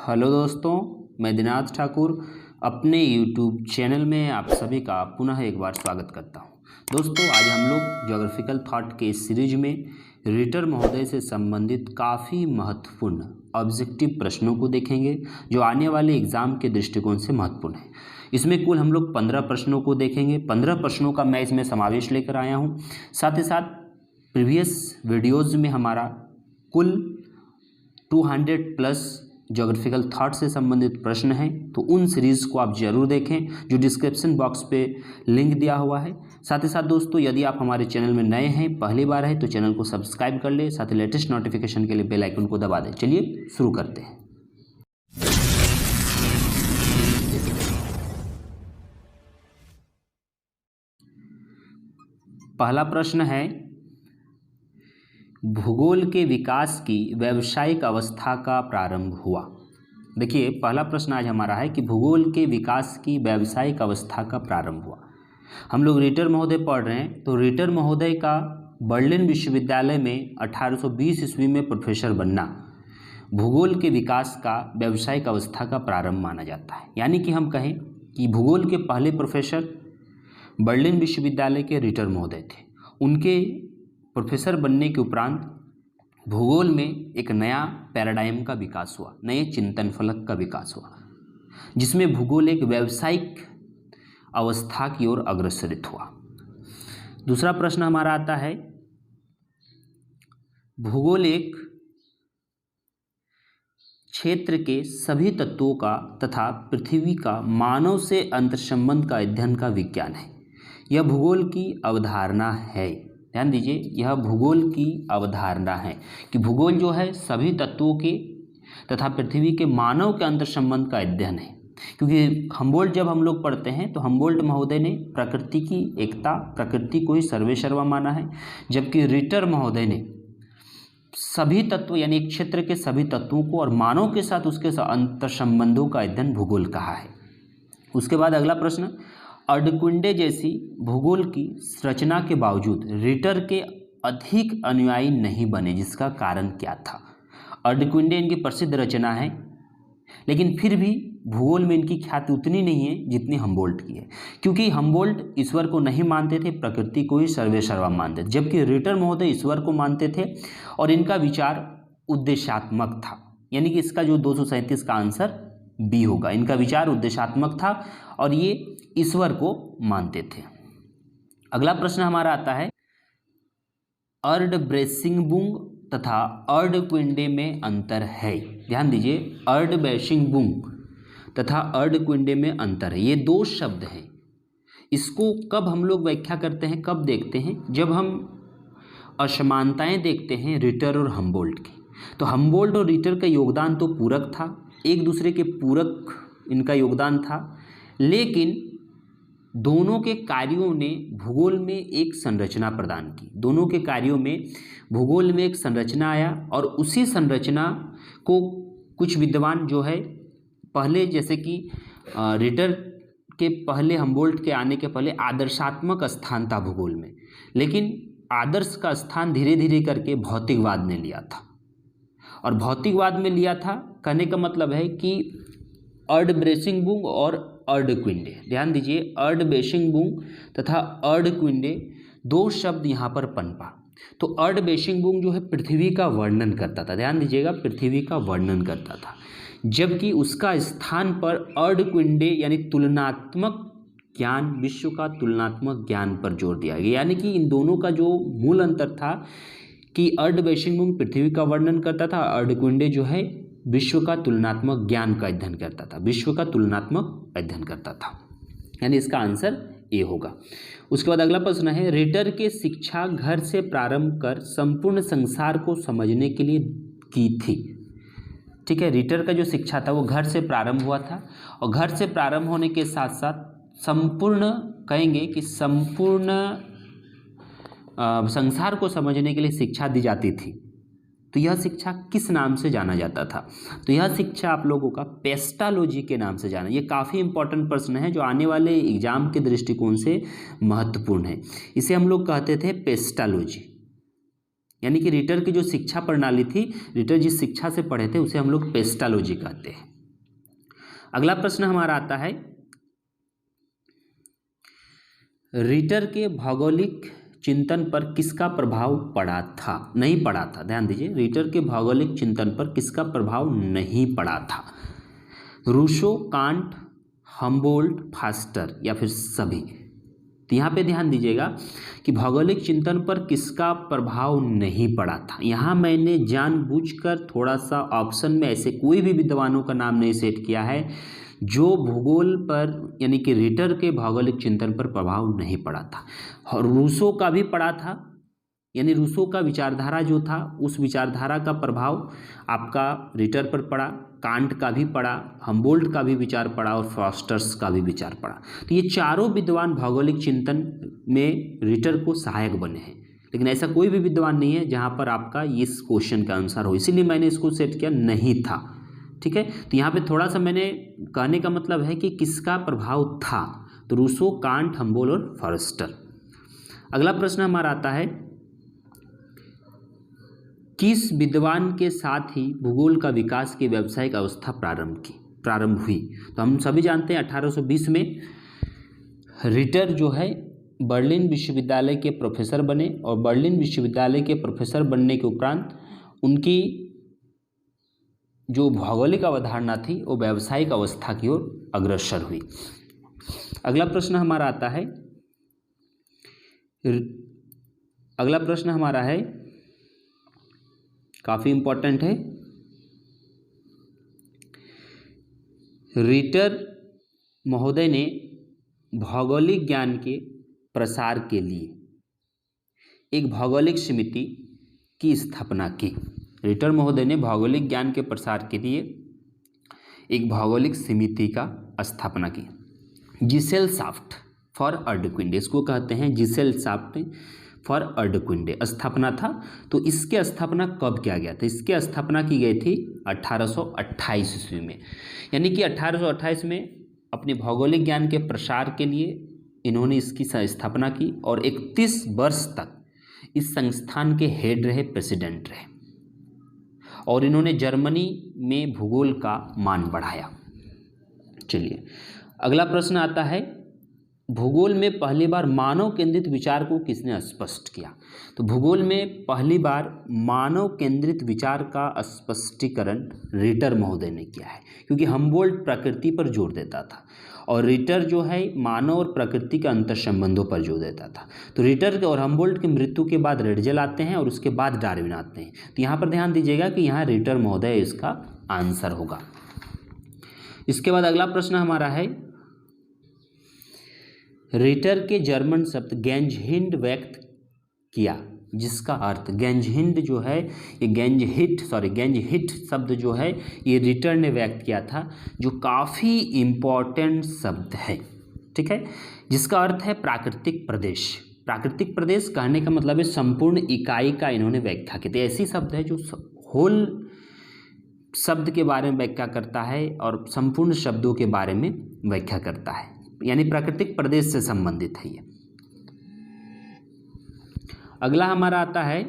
Hello दोस्तों, मैं दिनाथ ठाकुर अपने यूट्यूब चैनल में आप सभी का पुनः एक बार स्वागत करता हूं। दोस्तों, आज हम लोग ज्योग्राफिकल थॉट के सीरीज में रिटर महोदय से संबंधित काफ़ी महत्वपूर्ण ऑब्जेक्टिव प्रश्नों को देखेंगे जो आने वाले एग्ज़ाम के दृष्टिकोण से महत्वपूर्ण है। इसमें कुल हम लोग 15 प्रश्नों को देखेंगे। 15 प्रश्नों का मैं इसमें समावेश लेकर आया हूँ। साथ ही साथ प्रीवियस वीडियोज़ में हमारा कुल 200 प्लस ज्योग्राफिकल थॉट से संबंधित प्रश्न हैं, तो उन सीरीज़ को आप जरूर देखें जो डिस्क्रिप्शन बॉक्स पे लिंक दिया हुआ है। साथ ही साथ दोस्तों, यदि आप हमारे चैनल में नए हैं, पहली बार है, तो चैनल को सब्सक्राइब कर ले, साथ ही लेटेस्ट नोटिफिकेशन के लिए बेल आइकन को दबा दें। चलिए शुरू करते हैं। पहला प्रश्न है, भूगोल के विकास की व्यावसायिक अवस्था का प्रारंभ हुआ। देखिए, पहला प्रश्न आज हमारा है कि भूगोल के विकास की व्यावसायिक अवस्था का प्रारंभ हुआ। हम लोग रिटर महोदय पढ़ रहे हैं, तो रिटर महोदय का बर्लिन विश्वविद्यालय में 1820 ईस्वी में प्रोफेसर बनना भूगोल के विकास का व्यावसायिक अवस्था का प्रारंभ माना जाता है। यानी कि हम कहें कि भूगोल के पहले प्रोफेसर बर्लिन विश्वविद्यालय के रिटर महोदय थे। उनके प्रोफेसर बनने के उपरांत भूगोल में एक नया पैराडाइम का विकास हुआ, नए चिंतन फलक का विकास हुआ, जिसमें भूगोल एक व्यावसायिक अवस्था की ओर अग्रसरित हुआ। दूसरा प्रश्न हमारा आता है, भूगोल एक क्षेत्र के सभी तत्वों का तथा पृथ्वी का मानव से अंतर्संबंध का अध्ययन का विज्ञान है। यह भूगोल की अवधारणा है। ध्यान दीजिए, यह भूगोल की अवधारणा है कि भूगोल जो है सभी तत्वों के तथा पृथ्वी के मानव के अंतर संबंध का अध्ययन है। क्योंकि हम्बोल्ट जब हम लोग पढ़ते हैं तो हम्बोल्ट महोदय ने प्रकृति की एकता, प्रकृति को ही सर्वेसर्वा माना है, जबकि रिटर महोदय ने सभी तत्व यानी एक क्षेत्र के सभी तत्वों को और मानव के साथ उसके अंतर संबंधों का अध्ययन भूगोल कहा है। उसके बाद अगला प्रश्न, अर्धकुंडे जैसी भूगोल की रचना के बावजूद रिटर के अधिक अनुयायी नहीं बने, जिसका कारण क्या था। अर्धकुंडे इनकी प्रसिद्ध रचना है, लेकिन फिर भी भूगोल में इनकी ख्याति उतनी नहीं है जितनी हम्बोल्ट की है, क्योंकि हम्बोल्ट ईश्वर को नहीं मानते थे, प्रकृति को ही सर्वेसर्वा मानते थे, जबकि रिटर महोदय ईश्वर को मानते थे और इनका विचार उद्देश्यात्मक था। यानी कि इसका जो 237 का आंसर बी होगा। इनका विचार उद्देश्यात्मक था और ये ईश्वर को मानते थे। अगला प्रश्न हमारा आता है, अर्धब्रेसिंगबुंग तथा अर्धकुंडे में अंतर है। ध्यान दीजिए, अर्धब्रेसिंगबुंग तथा अर्धकुंडे में अंतर है। ये दो शब्द हैं। इसको कब हम लोग व्याख्या करते हैं, कब देखते हैं, जब हम असमानताएं देखते हैं रिटर और हम्बोल्ट की। तो हम्बोल्ट और रिटर का योगदान तो पूरक था, एक दूसरे के पूरक इनका योगदान था, लेकिन दोनों के कार्यों ने भूगोल में एक संरचना प्रदान की। दोनों के कार्यों में भूगोल में एक संरचना आया और उसी संरचना को कुछ विद्वान जो है पहले, जैसे कि रिटर के पहले, हम्बोल्ट के आने के पहले आदर्शात्मक स्थान था भूगोल में, लेकिन आदर्श का स्थान धीरे धीरे करके भौतिकवाद ने लिया था। और भौतिकवाद में लिया था कहने का मतलब है कि अर्धब्रेसिंगबुंग और अर्धकुंडे, ध्यान दीजिए, अर्धब्रेसिंगबुंग तथा अर्धकुंडे दो शब्द यहाँ पर पनपा। तो अर्धब्रेसिंगबुंग जो है पृथ्वी का वर्णन करता था, ध्यान दीजिएगा, पृथ्वी का वर्णन करता था, जबकि उसका स्थान पर अर्धकुंडे यानी तुलनात्मक ज्ञान, विश्व का तुलनात्मक ज्ञान पर जोर दिया गया। यानी कि इन दोनों का जो मूल अंतर था कि अर्धब्रेसिंगबुंग पृथ्वी का वर्णन करता था, अर्धकुंडे जो है विश्व का तुलनात्मक ज्ञान का अध्ययन करता था, विश्व का तुलनात्मक अध्ययन करता था। यानी इसका आंसर ए होगा। उसके बाद अगला प्रश्न है, रिटर के शिक्षा घर से प्रारंभ कर संपूर्ण संसार को समझने के लिए की थी। ठीक है, रिटर का जो शिक्षा था वो घर से प्रारंभ हुआ था, और घर से प्रारंभ होने के साथ साथ संपूर्ण, कहेंगे कि संपूर्ण संसार को समझने के लिए शिक्षा दी जाती थी। तो यह शिक्षा किस नाम से जाना जाता था? तो यह शिक्षा आप लोगों का पेस्टालॉजी के नाम से जाना। ये काफ़ी इंपॉर्टेंट प्रश्न है जो आने वाले एग्जाम के दृष्टिकोण से महत्वपूर्ण है। इसे हम लोग कहते थे पेस्टालॉजी। यानी कि रिटर की जो शिक्षा प्रणाली थी, रिटर जिस शिक्षा से पढ़े थे उसे हम लोग पेस्टालॉजी कहते हैं। अगला प्रश्न हमारा आता है, रिटर के भौगोलिक चिंतन पर किसका प्रभाव पड़ा था, नहीं पड़ा था। ध्यान दीजिए, रिटर के भौगोलिक चिंतन पर किसका प्रभाव नहीं पड़ा था। रूसो, कांट, हम्बोल्ट, फास्टर या फिर सभी। तो यहाँ पे ध्यान दीजिएगा कि भौगोलिक चिंतन पर किसका प्रभाव नहीं पड़ा था। यहाँ मैंने जानबूझकर थोड़ा सा ऑप्शन में ऐसे कोई भी विद्वानों का नाम नहीं सेट किया है जो भूगोल पर यानी कि रिटर के भौगोलिक चिंतन पर प्रभाव नहीं पड़ा था। और रूसो का भी पड़ा था, यानी रूसो का विचारधारा जो था उस विचारधारा का प्रभाव आपका रिटर पर पड़ा। कांट का भी पड़ा, हम्बोल्ट का भी विचार पड़ा और फास्टर्स का भी विचार पड़ा। तो ये चारों विद्वान भौगोलिक चिंतन में रिटर को सहायक बने हैं, लेकिन ऐसा कोई भी विद्वान नहीं है जहाँ पर आपका इस क्वेश्चन का आंसर हो, इसीलिए मैंने इसको सेट किया नहीं था। ठीक है, तो यहाँ पे थोड़ा सा मैंने कहने का मतलब है कि किसका प्रभाव था, तो रूसो, कांट, हम्बोल्ट और फास्टर। अगला प्रश्न हमारा आता है, किस विद्वान के साथ ही भूगोल का विकास की व्यावसायिक अवस्था प्रारंभ हुई। तो हम सभी जानते हैं 1820 में रिटर जो है बर्लिन विश्वविद्यालय के प्रोफेसर बने और बर्लिन विश्वविद्यालय के प्रोफेसर बनने के उपरांत उनकी जो भौगोलिक अवधारणा थी वो व्यावसायिक अवस्था की ओर अग्रसर हुई। अगला प्रश्न हमारा आता है, अगला प्रश्न हमारा है काफी इंपॉर्टेंट है, रिटर महोदय ने भौगोलिक ज्ञान के प्रसार के लिए एक भौगोलिक समिति की स्थापना की। रिटर महोदय ने भौगोलिक ज्ञान के प्रसार के लिए एक भौगोलिक समिति का स्थापना की। जिसेलसाफ्ट फॉर अर्डक्विंडे, इसको कहते हैं जिसेलसाफ्ट फॉर अर्डक्विंडे स्थापना था। तो इसके स्थापना कब किया गया था, इसकी स्थापना की गई थी 1828 ईस्वी में। यानी कि 1828 में अपने भौगोलिक ज्ञान के प्रसार के लिए इन्होंने इसकी स्थापना की और 31 वर्ष तक इस संस्थान के हेड रहे, प्रेसिडेंट रहे और इन्होंने जर्मनी में भूगोल का मान बढ़ाया। चलिए अगला प्रश्न आता है, भूगोल में पहली बार मानव केंद्रित विचार को किसने स्पष्ट किया। तो भूगोल में पहली बार मानव केंद्रित विचार का स्पष्टीकरण रिटर महोदय ने किया है, क्योंकि हम्बोल्ट प्रकृति पर जोर देता था और रिटर जो है मानव और प्रकृति के अंतर संबंधों पर जोर देता था। तो रिटर और हम्बोल्ट की मृत्यु के बाद रेडजल आते हैं और उसके बाद डार्विन आते हैं। तो यहाँ पर ध्यान दीजिएगा कि यहाँ रिटर महोदय इसका आंसर होगा। इसके बाद अगला प्रश्न हमारा है, रिटर के जर्मन शब्द गेंजहिंड व्यक्त किया, जिसका अर्थ गेंजहिंड जो है ये गेंजहिट शब्द जो है ये रिटर ने व्यक्त किया था, जो काफ़ी इम्पॉर्टेंट शब्द है। ठीक है, जिसका अर्थ है प्राकृतिक प्रदेश। प्राकृतिक प्रदेश कहने का मतलब है संपूर्ण इकाई का इन्होंने व्याख्या की थी। ऐसी शब्द है जो होल शब्द के बारे में व्याख्या करता है और संपूर्ण शब्दों के बारे में व्याख्या करता है, यानी प्राकृतिक प्रदेश से संबंधित है ये। अगला हमारा आता है,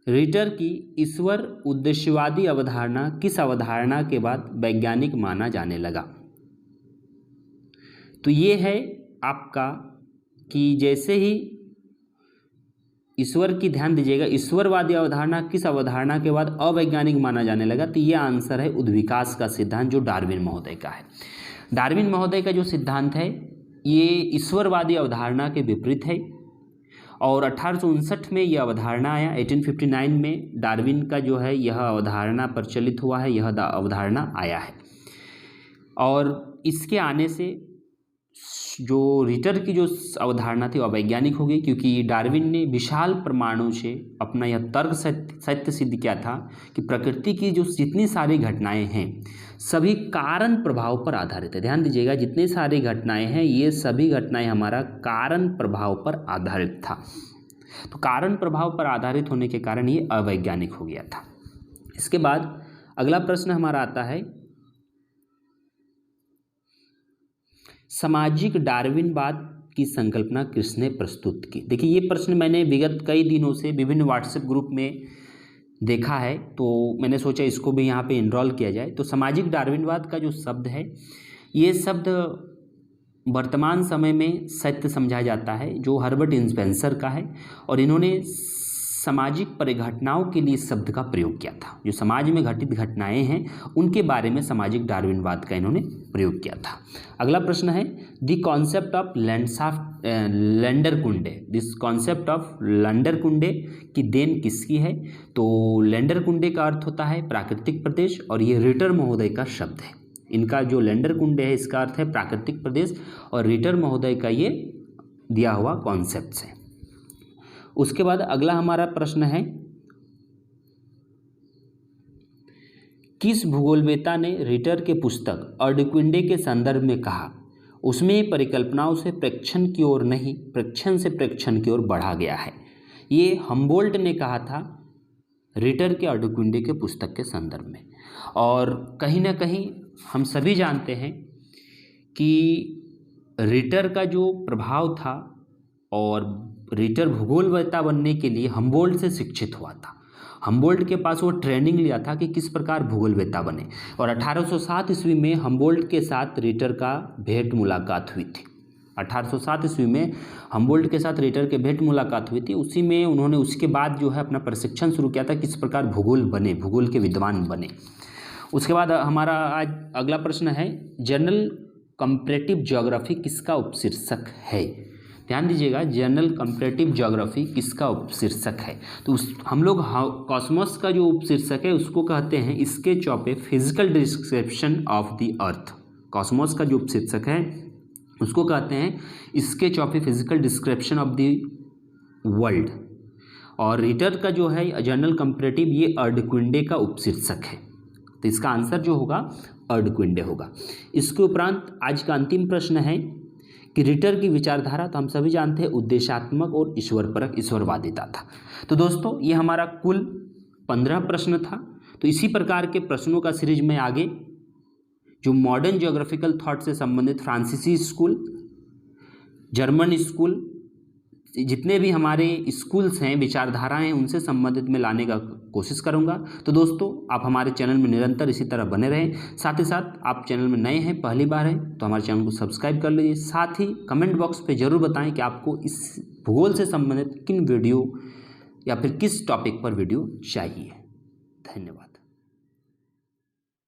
रिटर की ईश्वर उद्देश्यवादी अवधारणा किस अवधारणा के बाद वैज्ञानिक माना जाने लगा। तो ये है आपका कि जैसे ही ईश्वर की, ध्यान दीजिएगा, ईश्वरवादी अवधारणा किस अवधारणा के बाद अवैज्ञानिक माना जाने लगा। तो ये आंसर है उद्विकास का सिद्धांत, जो डार्विन महोदय का है। डार्विन महोदय का जो सिद्धांत है ये ईश्वरवादी अवधारणा के विपरीत है और 1859 में यह अवधारणा आया। 1859 में डार्विन का जो है यह अवधारणा प्रचलित हुआ है, यह अवधारणा आया है और इसके आने से जो रिटर की जो अवधारणा थी अवैज्ञानिक हो गई, क्योंकि डार्विन ने विशाल प्रमाणों से अपना यह तर्क सत्य सिद्ध किया था कि प्रकृति की जो जितनी सारी घटनाएं हैं सभी कारण प्रभाव पर आधारित है। ध्यान दीजिएगा, जितनी सारी घटनाएं हैं ये सभी घटनाएं हमारा कारण प्रभाव पर आधारित था। तो कारण प्रभाव पर आधारित होने के कारण ये अवैज्ञानिक हो गया था। इसके बाद अगला प्रश्न हमारा आता है, सामाजिक डार्विनवाद की संकल्पना किसने प्रस्तुत की। देखिए ये प्रश्न मैंने विगत कई दिनों से विभिन्न व्हाट्सएप ग्रुप में देखा है, तो मैंने सोचा इसको भी यहाँ पे इनरोल किया जाए। तो सामाजिक डार्विनवाद का जो शब्द है, ये शब्द वर्तमान समय में सत्य समझा जाता है, जो हर्बर्ट स्पेंसर का है, और इन्होंने सामाजिक परिघटनाओं के लिए इस शब्द का प्रयोग किया था। जो समाज में घटित घटनाएं हैं उनके बारे में सामाजिक डार्विनवाद का इन्होंने प्रयोग किया था। अगला प्रश्न है, द कॉन्सेप्ट ऑफ लैंडरकुंडे, दिस कॉन्सेप्ट ऑफ लैंडरकुंडे की देन किसकी है? तो लैंडरकुंडे का अर्थ होता है प्राकृतिक प्रदेश, और ये रिटर महोदय का शब्द है। इनका जो लैंडरकुंडे है इसका अर्थ है प्राकृतिक प्रदेश, और रिटर महोदय का ये दिया हुआ कॉन्सेप्ट है। उसके बाद अगला हमारा प्रश्न है, किस भूगोलवेता ने रिटर के पुस्तक अर्डक्विंडे के संदर्भ में कहा उसमें परिकल्पनाओं से प्रेक्षण की ओर नहीं, प्रेक्षण से प्रेक्षण की ओर बढ़ा गया है? ये हम्बोल्ट ने कहा था रिटर के अर्डक्विंडे के पुस्तक के संदर्भ में। और कहीं ना कहीं हम सभी जानते हैं कि रिटर का जो प्रभाव था, और रिटर भूगोलवेता बनने के लिए हम्बोल्ट से शिक्षित हुआ था। हम्बोल्ट के पास वो ट्रेनिंग लिया था कि किस प्रकार भूगोलवेता बने, और 1807 ईस्वी में हम्बोल्ट के साथ रिटर का भेंट मुलाकात हुई थी। 1807 ईस्वी में हम्बोल्ट के साथ रिटर के भेंट मुलाकात हुई थी। उसी में उन्होंने उसके बाद जो है अपना प्रशिक्षण शुरू किया था, किस प्रकार भूगोल बने, भूगोल के विद्वान बने। उसके बाद हमारा आज अगला प्रश्न है, जनरल कंपैरेटिव ज्योग्राफी किसका उपशीर्षक है? ध्यान दीजिएगा, जनरल कंपैरेटिव ज्योग्राफी किसका उपशीर्षक है? तो हम लोग कॉस्मोस का जो उपशीर्षक है उसको कहते हैं sketch of a physical description of the earth. Cosmos का जो उपशीर्षक है उसको कहते हैं sketch of a physical description of the world, और रिटर का जो है जनरल कंपैरेटिव, ये अर्डक्विंडे का उपशीर्षक है। तो इसका आंसर जो होगा अर्डक्विंडे होगा। इसके उपरांत आज का अंतिम प्रश्न है कि रिटर की विचारधारा, तो हम सभी जानते हैं उद्देश्यात्मक और ईश्वरपरक, ईश्वरवादिता था। तो दोस्तों ये हमारा कुल 15 प्रश्न था। तो इसी प्रकार के प्रश्नों का सीरीज में आगे जो मॉडर्न ज्योग्राफिकल थॉट से संबंधित फ्रांसीसी स्कूल, जर्मन स्कूल, जितने भी हमारे स्कूल्स हैं, विचारधाराएं हैं, उनसे संबंधित मैं लाने का कोशिश करूंगा। तो दोस्तों आप हमारे चैनल में निरंतर इसी तरह बने रहें। साथ ही साथ आप चैनल में नए हैं, पहली बार हैं, तो हमारे चैनल को सब्सक्राइब कर लीजिए। साथ ही कमेंट बॉक्स पे ज़रूर बताएं कि आपको इस भूगोल से संबंधित किन वीडियो या फिर किस टॉपिक पर वीडियो चाहिए। धन्यवाद।